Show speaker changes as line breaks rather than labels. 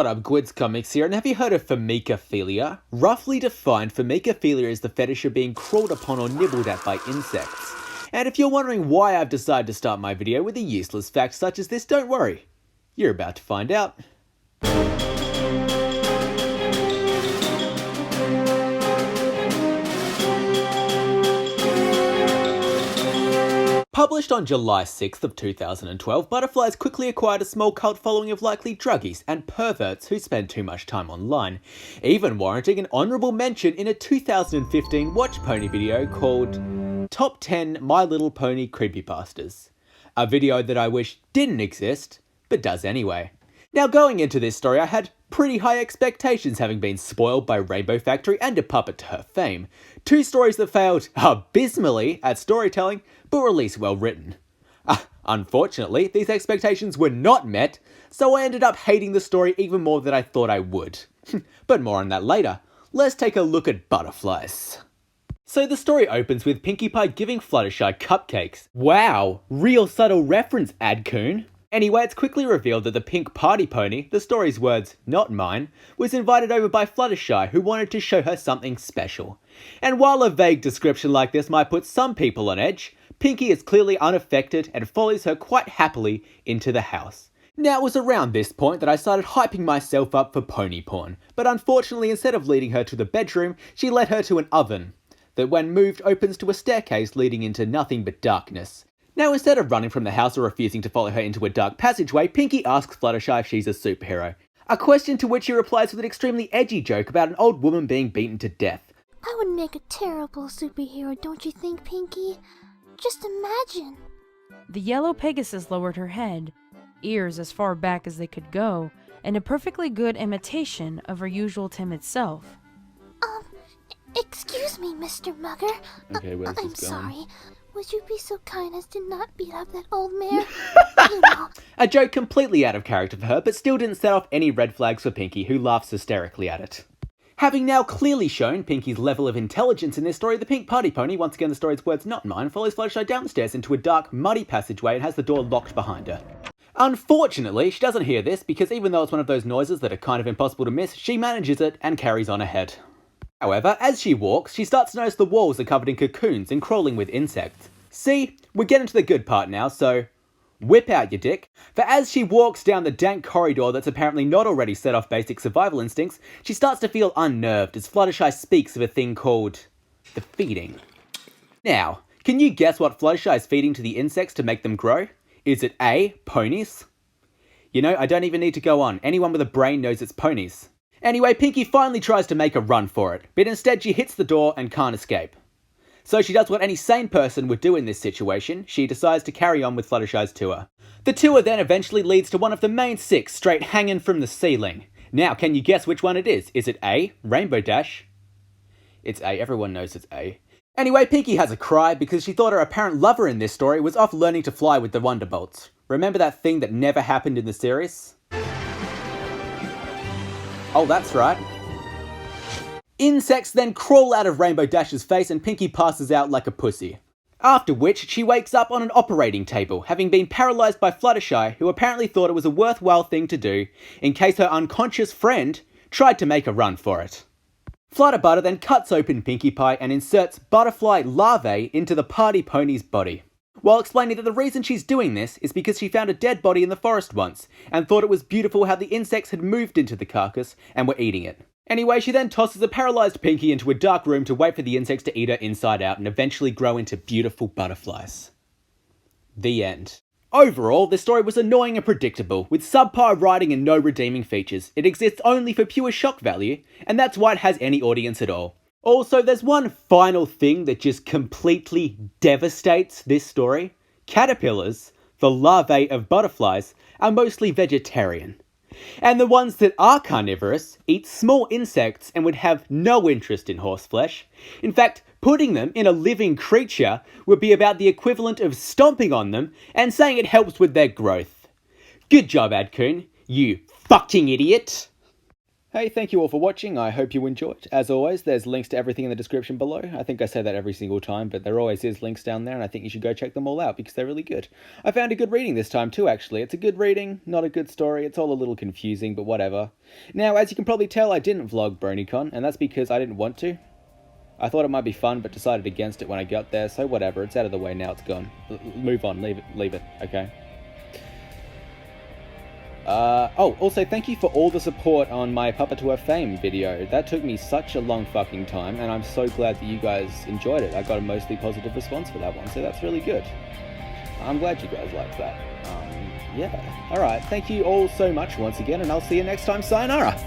What up, Gwydscomix here, and have you heard of Millefaller? Roughly defined, Millefaller is the fetish of being crawled upon or nibbled at by insects. And if you're wondering why I've decided to start my video with a useless fact such as this, don't worry. You're about to find out. Published on July 6th of 2012, Butterflies quickly acquired a small cult following of likely druggies and perverts who spend too much time online, even warranting an honourable mention in a 2015 Watch Pony video called Top 10 My Little Pony Creepypastas. A video that I wish didn't exist, but does anyway. Now going into this story, I had pretty high expectations, having been spoiled by Rainbow Factory and a puppet to her fame. Two stories that failed abysmally at storytelling, but were at least well written. Unfortunately, these expectations were not met, so I ended up hating the story even more than I thought I would. But more on that later. Let's take a look at Butterflies. So the story opens with Pinkie Pie giving Fluttershy cupcakes. Wow, real subtle reference, Adcoon. Anyway, it's quickly revealed that the pink party pony, the story's words, not mine, was invited over by Fluttershy, who wanted to show her something special. And while a vague description like this might put some people on edge, Pinkie is clearly unaffected and follows her quite happily into the house. Now it was around this point that I started hyping myself up for pony porn, but unfortunately instead of leading her to the bedroom, she led her to an oven, that when moved opens to a staircase leading into nothing but darkness. Now instead of running from the house or refusing to follow her into a dark passageway, Pinkie asks Fluttershy if she's a superhero. A question to which she replies with an extremely edgy joke about an old woman being beaten to death.
I would make a terrible superhero, don't you think, Pinkie? Just imagine.
The yellow Pegasus lowered her head, ears as far back as they could go, and a perfectly good imitation of her usual timid self.
Excuse me, Mr. Mugger.
Okay, where's
I'm
this going?
sorry. Would you be so kind as to not beat up that old mare? You know.
A joke completely out of character for her, but still didn't set off any red flags for Pinkie, who laughs hysterically at it. Having now clearly shown Pinkie's level of intelligence in this story, the pink party pony, once again the story's words not mine, follows Fluttershy down the stairs into a dark, muddy passageway and has the door locked behind her. Unfortunately, she doesn't hear this because even though it's one of those noises that are kind of impossible to miss, she manages it and carries on ahead. However, as she walks, she starts to notice the walls are covered in cocoons and crawling with insects. See, we're getting to the good part now, so whip out your dick. For as she walks down the dank corridor that's apparently not already set off basic survival instincts, she starts to feel unnerved as Fluttershy speaks of a thing called the feeding. Now, can you guess what Fluttershy is feeding to the insects to make them grow? Is it A, ponies? You know, I don't even need to go on. Anyone with a brain knows it's ponies. Anyway, Pinkie finally tries to make a run for it, but instead she hits the door and can't escape. So she does what any sane person would do in this situation. She decides to carry on with Fluttershy's tour. The tour then eventually leads to one of the main six straight hanging from the ceiling. Now, can you guess which one it is? Is it A, Rainbow Dash? It's A, everyone knows it's A. Anyway, Pinkie has a cry because she thought her apparent lover in this story was off learning to fly with the Wonderbolts. Remember that thing that never happened in the series? Oh, that's right. Insects then crawl out of Rainbow Dash's face and Pinkie passes out like a pussy. After which, she wakes up on an operating table, having been paralysed by Fluttershy, who apparently thought it was a worthwhile thing to do, in case her unconscious friend tried to make a run for it. Flutterbutter then cuts open Pinkie Pie and inserts butterfly larvae into the party pony's body, while explaining that the reason she's doing this is because she found a dead body in the forest once, and thought it was beautiful how the insects had moved into the carcass and were eating it. Anyway, she then tosses a paralysed Pinkie into a dark room to wait for the insects to eat her inside out and eventually grow into beautiful butterflies. The end. Overall, this story was annoying and predictable, with subpar writing and no redeeming features. It exists only for pure shock value, and that's why it has any audience at all. Also, there's one final thing that just completely devastates this story. Caterpillars, the larvae of butterflies, are mostly vegetarian. And the ones that are carnivorous eat small insects and would have no interest in horseflesh. In fact, putting them in a living creature would be about the equivalent of stomping on them and saying it helps with their growth. Good job, Adcoon, you fucking idiot! Hey, thank you all for watching. I hope you enjoyed. As always, there's links to everything in the description below. I think I say that every single time, but there always is links down there, and I think you should go check them all out because they're really good. I found a good reading this time too, actually. It's a good reading, not a good story. It's all a little confusing, but whatever. Now, as you can probably tell, I didn't vlog BronyCon, and that's because I didn't want to. I thought it might be fun, but decided against it when I got there, so whatever. It's out of the way now, it's gone. Move on, leave it, okay? Also, thank you for all the support on my Puppet to Her Fame video. That took me such a long fucking time, and I'm so glad that you guys enjoyed it. I got a mostly positive response for that one, so that's really good. I'm glad you guys liked that. Yeah. Alright, thank you all so much once again, and I'll see you next time. Sayonara!